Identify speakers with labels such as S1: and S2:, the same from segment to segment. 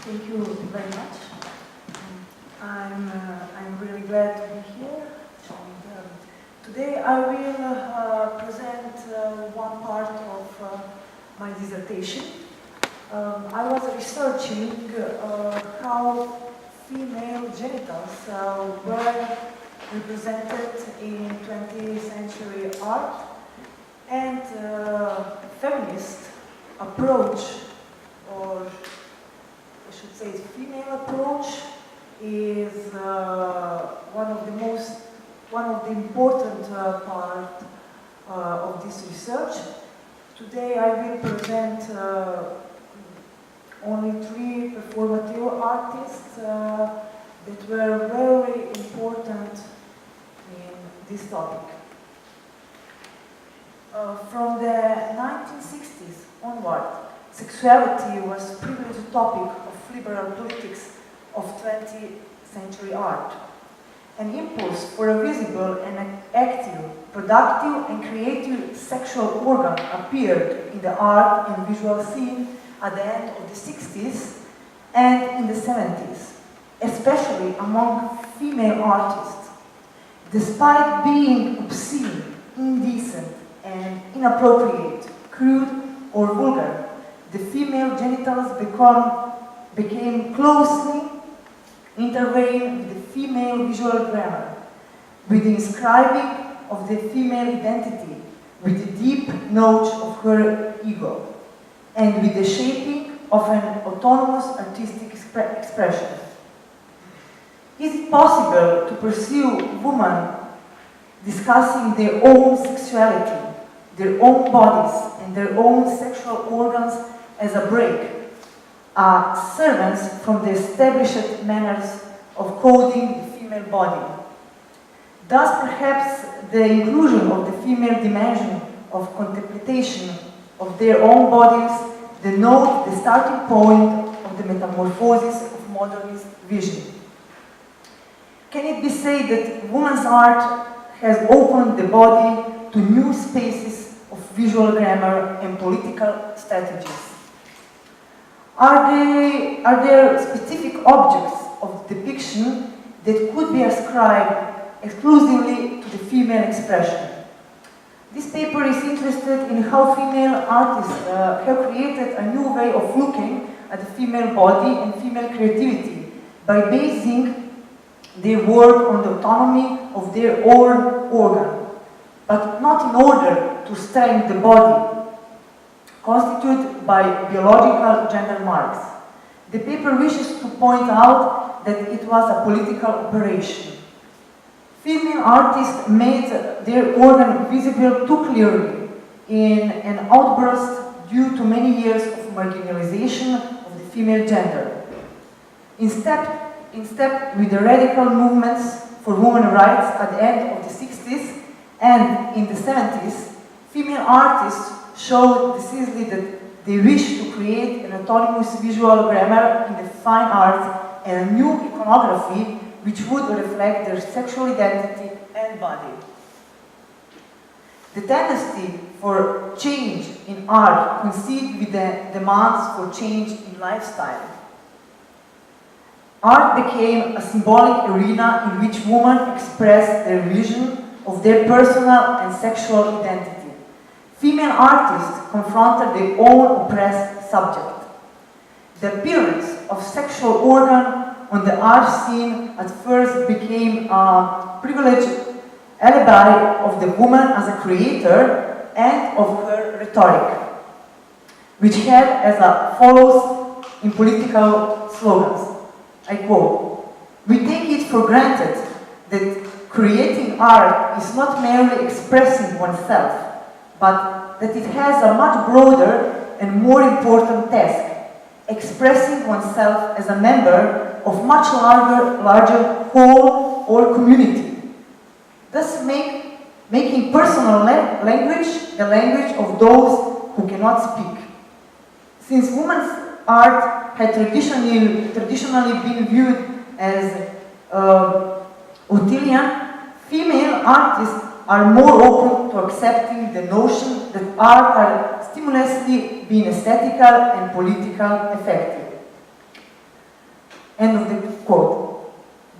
S1: Thank you very much. I'm really glad to be here. And, today I will present one part of my dissertation. I was researching how female genitals were represented in 20th century art, and feminist approach, or I should say female approach, is one of the important part of this research. Today I will present only 3 performative artists that were very important in this topic. From the 1960s onward, sexuality was a privileged topic of liberal politics of 20th century art. An impulse for a visible and active, productive and creative sexual organ appeared in the art and visual scene at the end of the 60s and in the 70s, especially among female artists. Despite being obscene, indecent, and inappropriate, crude, or vulgar, the female genitals became closely intertwined with the female visual grammar, with the inscribing of the female identity, with the deep notch of her ego, and with the shaping of an autonomous artistic expression. Is it possible to pursue women discussing their own sexuality, their own bodies, and their own sexual organs as a break, servants from the established manners of coding the female body? Thus, perhaps the inclusion of the female dimension of contemplation of their own bodies denote the starting point of the metamorphosis of modernist vision. Can it be said that women's art has opened the body to new spaces of visual grammar and political strategies? Are there specific objects of depiction that could be ascribed exclusively to the female expression? This paper is interested in how female artists have created a new way of looking at the female body and female creativity by basing their work on the autonomy of their own organ, but not in order to strengthen the body constituted by biological gender marks. The paper wishes to point out that it was a political operation. Female artists made their organ visible too clearly in an outburst due to many years of marginalization of the female gender. In step with the radical movements for women's rights at the end of the 60s and in the 70s, female artists showed decisively that they wished to create an autonomous visual grammar in the fine arts and a new iconography which would reflect their sexual identity and body. The tendency for change in art coincided with the demands for change in lifestyle. Art became a symbolic arena in which women expressed their vision of their personal and sexual identity. Female artists confronted their own oppressed subject. The appearance of sexual organ on the art scene at first became a privileged alibi of the woman as a creator and of her rhetoric, which had as follows in political slogans. I quote, "We take it for granted that creating art is not merely expressing oneself, but that it has a much broader and more important task, expressing oneself as a member of much larger whole or community, thus making personal language the language of those who cannot speak." Since women's art had traditionally been viewed as utilitarian, female artists are more open to accepting the notion that art are stimulously being aesthetical and political effective. End of the quote.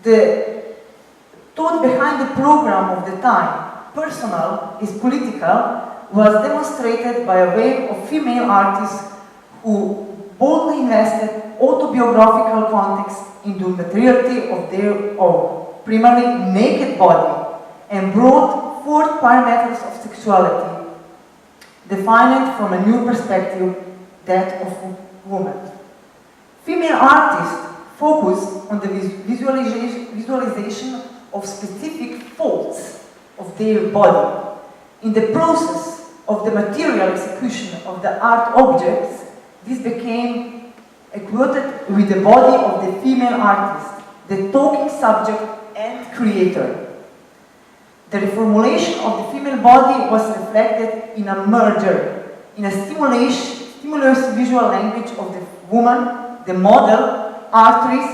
S1: The thought behind the program of the time, personal is political, was demonstrated by a wave of female artists who boldly invested autobiographical context into materiality of their own, primarily naked body, and brought forth parameters of sexuality, defined from a new perspective, that of woman. Female artists focused on the visualization of specific faults of their body. In the process of the material execution of the art objects, this became equated with the body of the female artist, the talking subject and creator. The reformulation of the female body was reflected in a merger, in a stimulus visual language of the woman, the model, artist,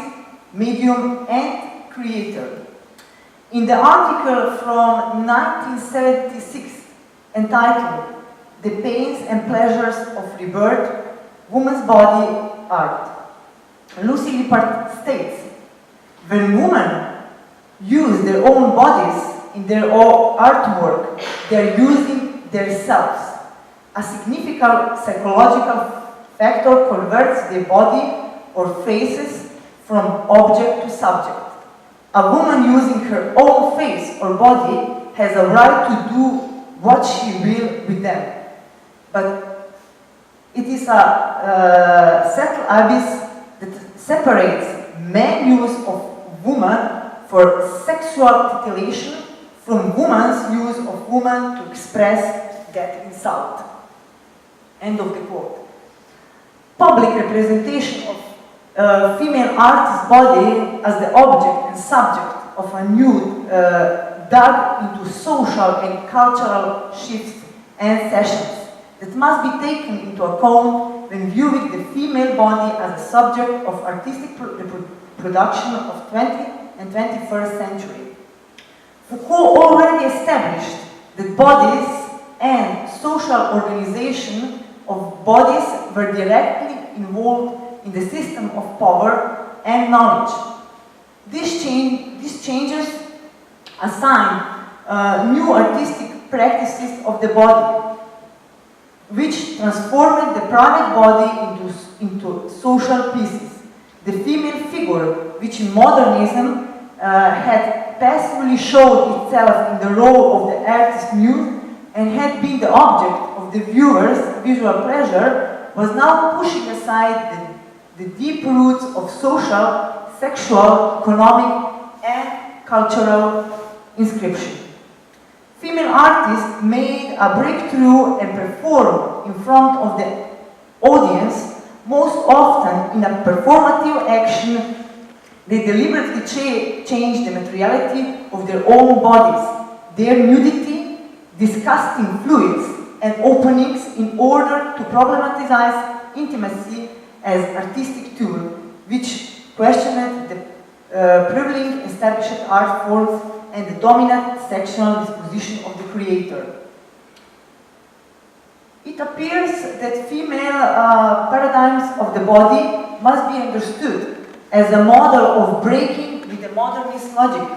S1: medium, and creator. In the article from 1976 entitled "The Pains and Pleasures of Rebirth, Woman's Body Art," Lucy Lippard states, "When women use their own bodies in their own artwork, they are using themselves. A significant psychological factor converts their body or faces from object to subject. A woman using her own face or body has a right to do what she will with them. But it is a subtle abyss that separates man's use of woman for sexual titillation from woman's use of woman to express that insult." End of the quote. Public representation of female artist's body as the object and subject of a nude dug into social and cultural shifts and sessions that must be taken into account when viewing the female body as a subject of artistic production of 20th and 21st century. Foucault already established that bodies and social organization of bodies were directly involved in the system of power and knowledge. These changes assign new artistic practices of the body, which transformed the private body into social pieces. The female figure, which in modernism had passively showed itself in the role of the artist nude and had been the object of the viewer's visual pleasure, was now pushing aside the deep roots of social, sexual, economic, and cultural inscription. Female artists made a breakthrough and performed in front of the audience, most often in a performative action. They deliberately changed the materiality of their own bodies, their nudity, disgusting fluids, and openings in order to problematize intimacy as artistic tool, which questioned the prevailing established art forms and the dominant sexual disposition of the creator. It appears that female paradigms of the body must be understood as a model of breaking with the modernist logic.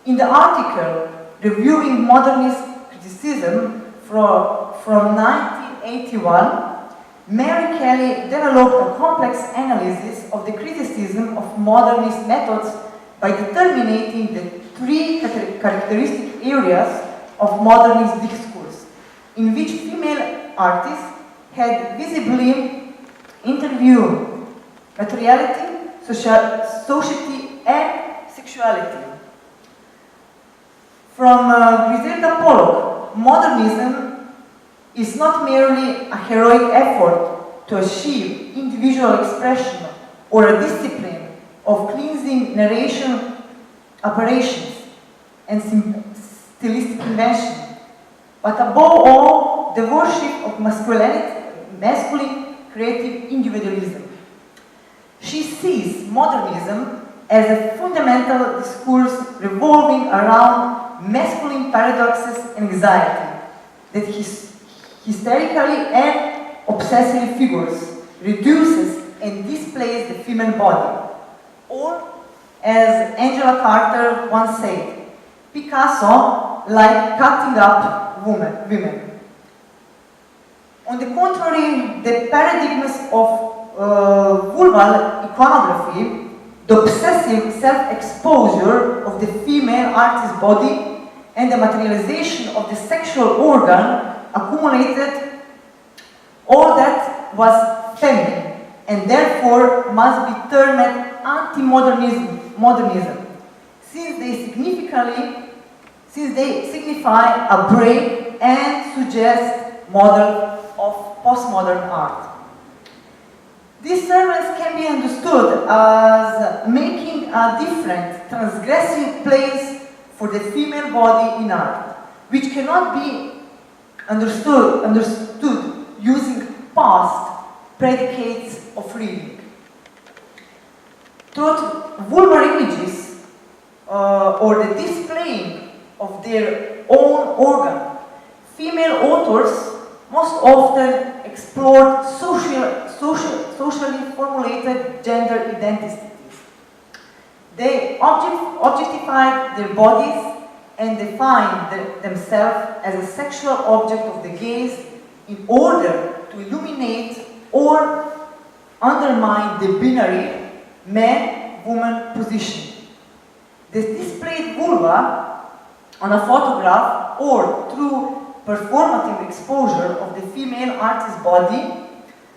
S1: In the article reviewing modernist criticism from 1981, Mary Kelly developed a complex analysis of the criticism of modernist methods by determining the three characteristic areas of modernist discourse, in which female artists had visibly interviewed materiality, society, and sexuality. From Griselda Pollock, modernism is not merely a heroic effort to achieve individual expression or a discipline of cleansing narration operations and stylistic invention, but above all, the worship of masculine creative individualism. She sees modernism as a fundamental discourse revolving around masculine paradoxes and anxiety that hysterically and obsessively figures, reduces and displays the female body, Or, as Angela Carter once said, Picasso liked cutting up women. On the contrary, the paradigms of vulval iconography, the obsessive self-exposure of the female artist's body, and the materialization of the sexual organ accumulated all that was feminine, and therefore must be termed anti-modernism, since they signify a break and suggest model of postmodern art. These terms can be understood as making a different, transgressive place for the female body in art, which cannot be understood using past predicates of reading. Through vulvar images or the displaying of their own organ, female authors most often explored socially formulated gender identities. They objectified their bodies and defined themselves as a sexual object of the gaze in order to illuminate or undermine the binary man-woman position. The displayed vulva on a photograph or through performative exposure of the female artist's body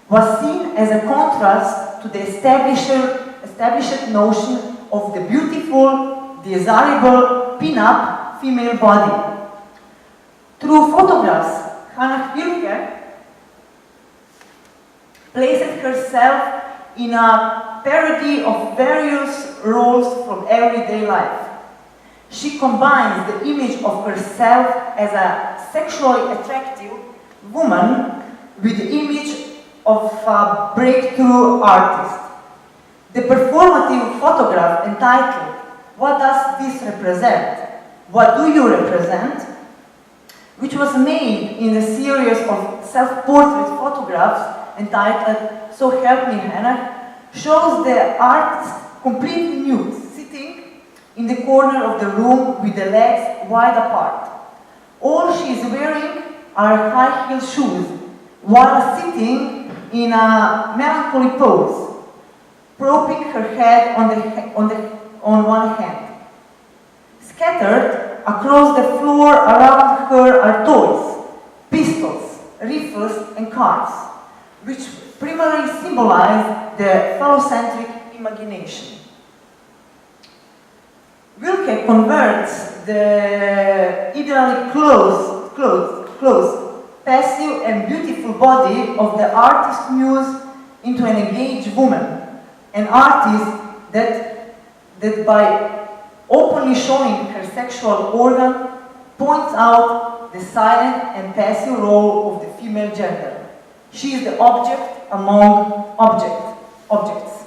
S1: was seen as a contrast to the established notion of the beautiful, desirable, pin-up female body. Through photographs, Hannah Wilke placed herself in a parody of various roles from everyday life. She combines the image of herself as a sexually attractive woman with the image of a breakthrough artist. The performative photograph entitled, "What Does This Represent? What Do You Represent?", which was made in a series of self-portrait photographs entitled "So Help Me Hannah," shows the artist completely nude, sitting in the corner of the room with the legs wide apart. All she is wearing are high-heel shoes, while sitting in a melancholy pose, propping her head on one hand. Scattered across the floor around her are toys, pistols, rifles, and cars, which primarily symbolize the phallocentric imagination. Wilke converts the ideally closed, passive and beautiful body of the artist muse into an engaged woman, an artist that by openly showing her sexual organ points out the silent and passive role of the female gender. She is the object among objects.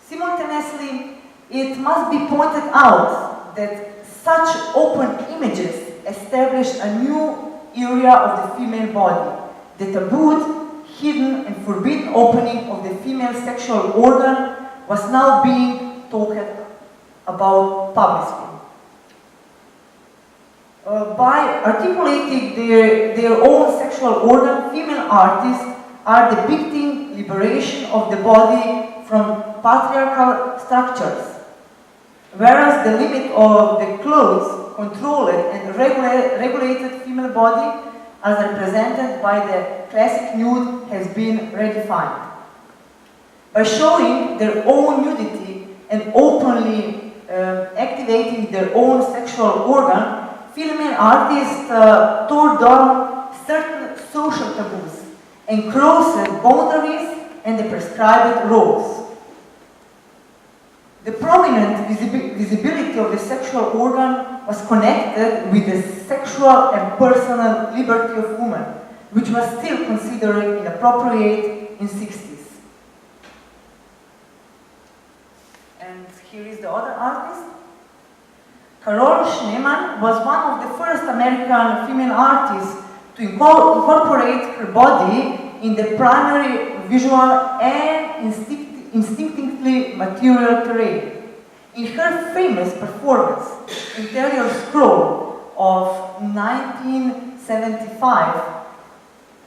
S1: Simultaneously, it must be pointed out that such open images establish a new area of the female body, the tabooed, hidden, and forbidden opening of the female sexual organ was now being talked about publicly. By articulating their own sexual organ, female artists are depicting liberation of the body from patriarchal structures, whereas the limit of the clothes, controlled and regulated female body, as represented by the classic nude, has been redefined. By showing their own nudity and openly activating their own sexual organ, female artists tore down certain social taboos and crossed boundaries and the prescribed roles. The prominent visibility of the sexual organ was connected with the sexual and personal liberty of women, which was still considered inappropriate in the 60s. And here is the other artist. Carol Schneemann was one of the first American female artists to incorporate her body in the primary visual and instinctive distinctly material terrain. In her famous performance, Interior Scroll of 1975,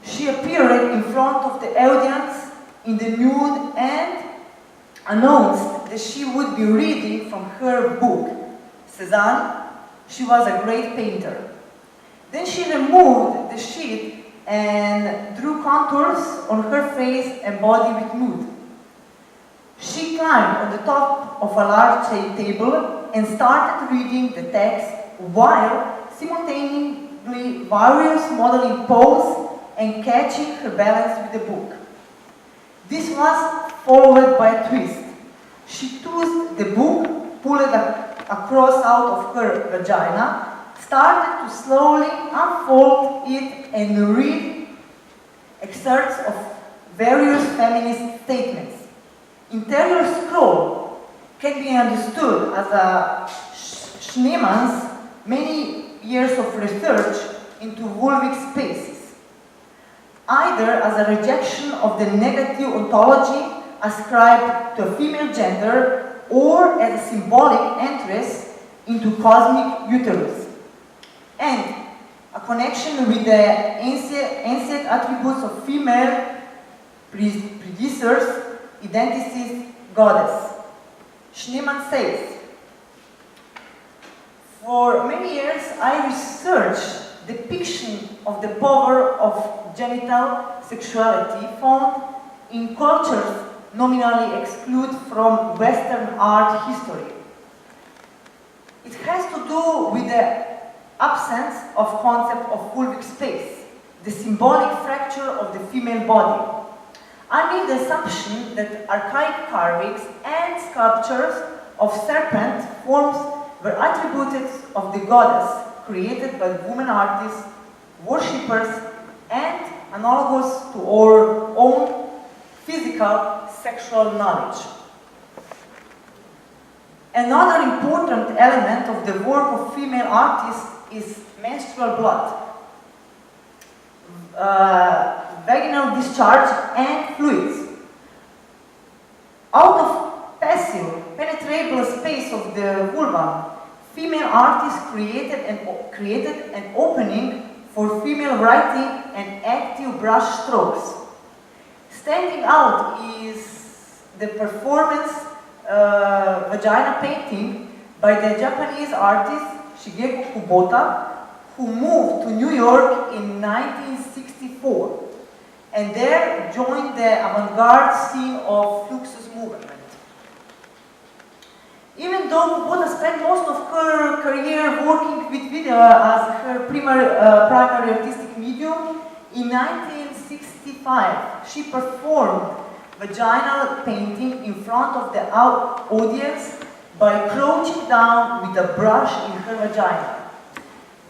S1: she appeared in front of the audience in the nude and announced that she would be reading from her book, Cézanne. She was a great painter. Then she removed the sheet and drew contours on her face and body with nude. She climbed on the top of a large table and started reading the text while simultaneously various modeling pose and catching her balance with the book. This was followed by a twist. She tossed the book, pulled it across out of her vagina, started to slowly unfold it and read excerpts of various feminist statements. Interior Scroll can be understood as a Schneemann's many years of research into vulvic spaces, either as a rejection of the negative ontology ascribed to a female gender or as a symbolic entrance into cosmic uterus, and a connection with the ancient attributes of female predecessors, identities, goddess. Schneemann says, "For many years I researched depiction of the power of genital sexuality found in cultures nominally excluded from Western art history. It has to do with the absence of concept of vulvic space, the symbolic fracture of the female body. I made the assumption that archaic carvings and sculptures of serpent forms were attributes of the goddess created by women artists, worshippers, and analogous to our own physical sexual knowledge. Another important element of the work of female artists is menstrual blood, vaginal discharge, and fluids. Out of passive, penetrable space of the vulva, female artists created an opening for female writing and active brush strokes. Standing out is the performance vagina painting by the Japanese artist Shigeko Kubota, who moved to New York in 1964 and there joined the avant-garde scene of Fluxus movement. Even though Kubota spent most of her career working with video as her primary artistic medium, in 1965 she performed vaginal painting in front of the audience by crouching down with a brush in her vagina,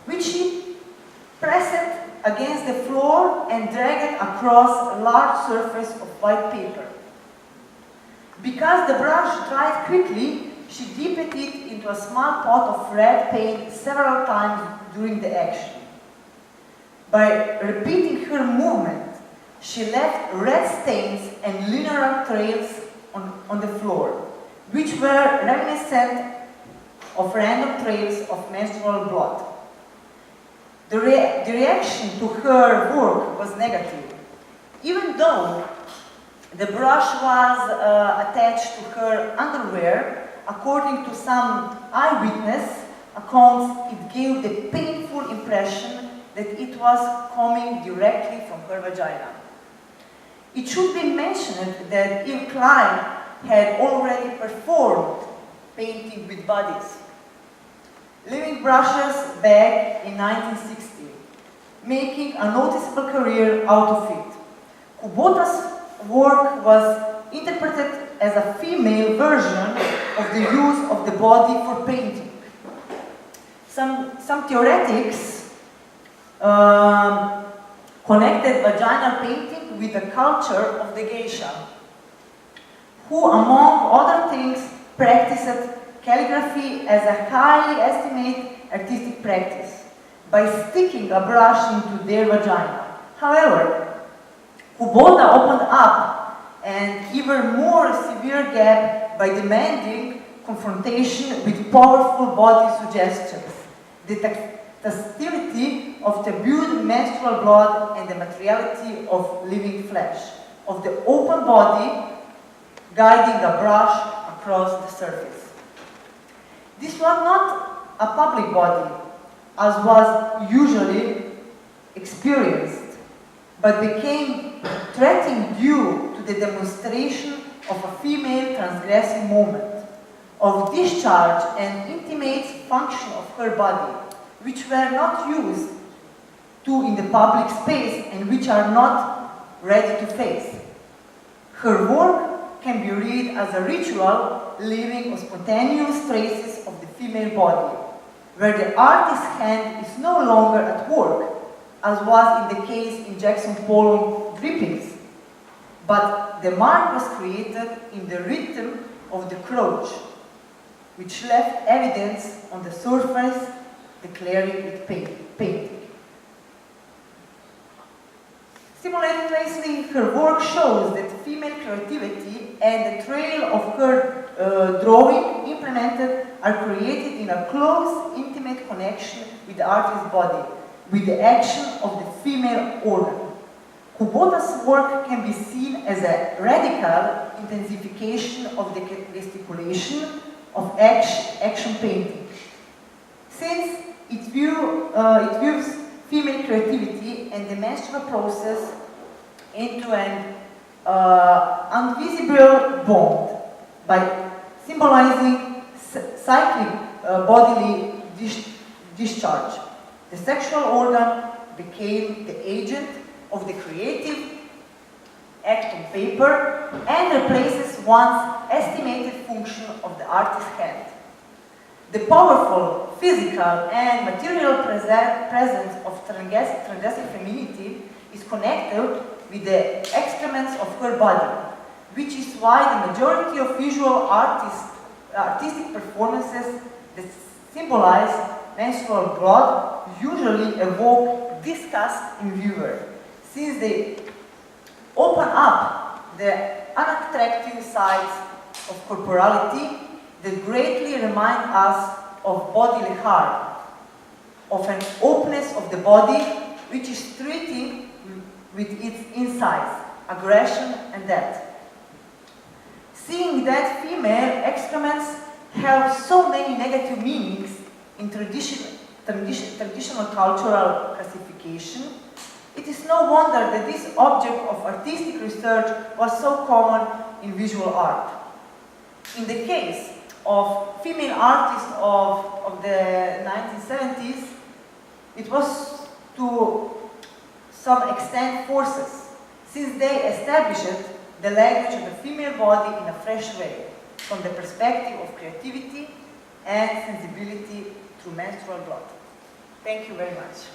S1: which she pressed against the floor and dragged across a large surface of white paper. Because the brush dried quickly, she dipped it into a small pot of red paint several times during the action. By repeating her movement, she left red stains and linear trails on the floor, which were reminiscent of random trails of menstrual blood. The reaction to her work was negative. Even though the brush was attached to her underwear, according to some eyewitness accounts, it gave the painful impression that it was coming directly from her vagina. It should be mentioned that Yves Klein had already performed painting with bodies, leaving brushes back in 1960, making a noticeable career out of it. Kubota's work was interpreted as a female version of the use of the body for painting. Some theoretics connected vaginal painting with the culture of the geisha, who, among other things, practiced calligraphy as a highly estimated artistic practice by sticking a brush into their vagina. However, Kubota opened up and even more severe gap by demanding confrontation with powerful body suggestions, the tactility of tabooed menstrual blood and the materiality of living flesh, of the open body guiding a brush across the surface. This was not a public body, as was usually experienced, but became threatening due to the demonstration of a female transgressing moment, of discharge and intimate function of her body, which were not used to in the public space and which are not ready to face. Her work can be read as a ritual leaving spontaneous traces of the female body, where the artist's hand is no longer at work, as was in the case in Jackson Pollock drippings, but the mark was created in the rhythm of the crouch, which left evidence on the surface, declaring it painting. Simultaneously, her work shows that female creativity and the trail of her drawing implemented are created in a close, intimate connection with the artist's body, with the action of the female organ. Kubota's work can be seen as a radical intensification of the gesticulation of action painting, since it views female creativity and the menstrual process into an invisible bond by symbolizing cyclic bodily discharge. The sexual organ became the agent of the creative act on paper and replaces one's estimated function of the artist's hand. The powerful physical and material presence of transgressive femininity is connected with the excrements of her body, which is why the majority of visual artistic performances that symbolize menstrual blood usually evoke disgust in viewer, since they open up the unattractive sides of corporality that greatly remind us of bodily harm, of an openness of the body which is treating with its insides, aggression and death. Seeing that female excrements have so many negative meanings in traditional cultural classification, it is no wonder that this object of artistic research was so common in visual art. In the case of female artists of the 1970s, it was to some extent forces, since they established the language of the female body in a fresh way, from the perspective of creativity and sensibility through menstrual blood. Thank you very much.